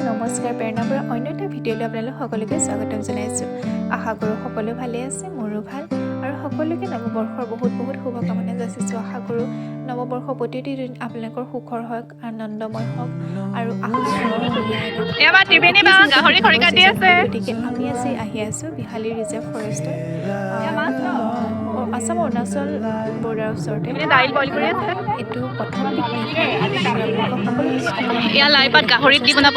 নমস্কাৰ প্ৰেৰণাৰ অন্য এটা ভিডিঅ'লৈ আপোনালোক সকলোকে স্বাগতম জনাইছোঁ। আশা কৰোঁ সকলো ভালে আছে, মোৰো ভাল আৰু সকলোকে নৱবৰ্ষৰ বহুত শুভকামনা যাচিছোঁ। আশা কৰোঁ নৱবৰ্ষ প্ৰতিটি দিন আপোনালোকৰ সুখৰ হওক, আনন্দময় হওক আৰু গতিকে আমি আজি আহি আছোঁ বিহালী ৰিজাৰ্ভ ফৰেষ্টত, আসাম অৰুণাচল বৰ্ডাৰ ওচৰতে। এইটো প্ৰথম পিকনিক হয়। ইয়াৰ লাই পাত গাহৰিত দি বনাব।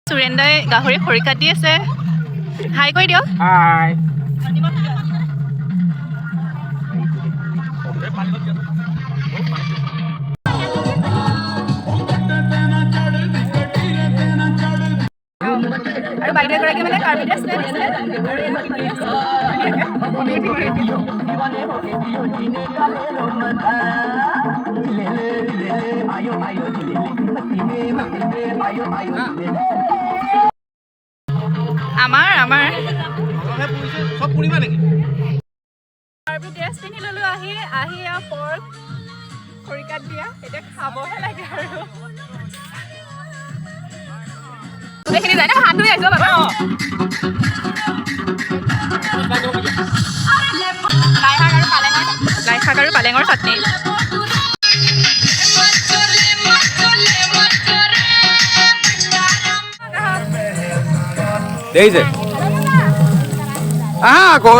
সুৰেন্দ্ৰই গাহৰি খৰিকাত দি আছে। হাই কৈ দিয়ক। হাই। আৰু বাইদেউ এগৰাকী মানে কাৰ্বিতে আছিলে আমাৰ সব পুৰিবা নেকি? কাৰ্বি ড্ৰেছ পিন্ধি ললো আহি আৰু পৰ্ক খৰিকাত দিয়া এতিয়া খাবহে লাগে আৰু গোটেইখিনি যায় ন হাত ধুই আহিছো বাবা। লাই শাক আৰু পালেঙৰ চাটনি। দেইছে কওঁ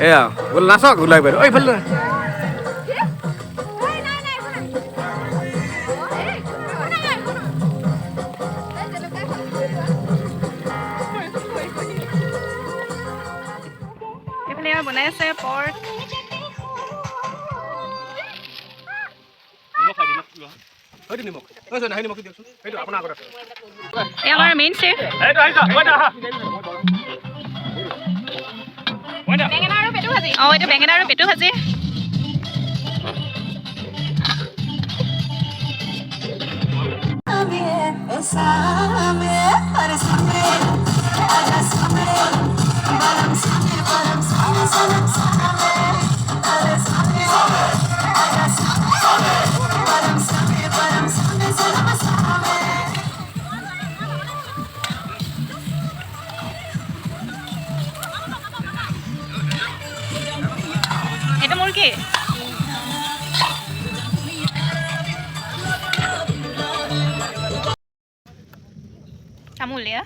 এয়া বোলে নাচক ওলাই বাইদেউ ঐ ভাল বনাই আছে পৰ্ক। আমাৰ মেইন চেফ বেঙেনা আৰু পেটু ভাজি। এইটো বেঙেনা আৰু পেটু ভাজি। এইটো মোৰ কি তামোল এয়া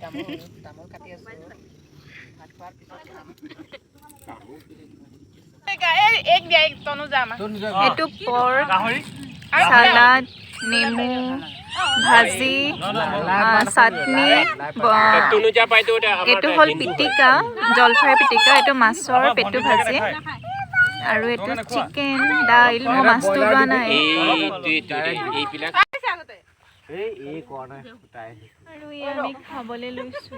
তামোল কাটি আছো। এইটো পৰ্ক, চালাড, নেমু ভাজি, চাটনি। এইটো হ'ল পিটিকা, জলফাই পিটিকা। এইটো মাছৰ পেটু ভাজি আৰু এইটো চিকেন দাইল। মই মাছটো লোৱা নাই। আৰু আমি খাবলৈ লৈছোঁ।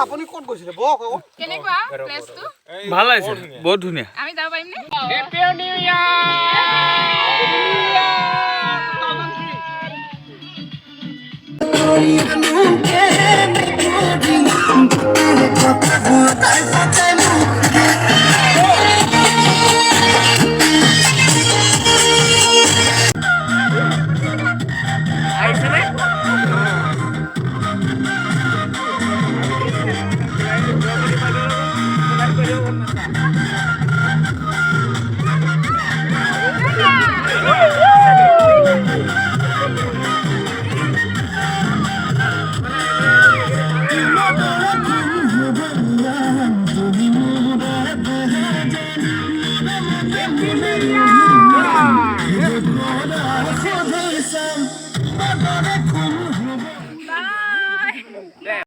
আপুনি ক'ত গৈছিলে বক কেনেকুৱা প্লেচটো? ভাল লাগিছে, বহুত ধুনীয়া। আমি যাব পাৰিম নে? হেপী নিউ ইয়াৰ।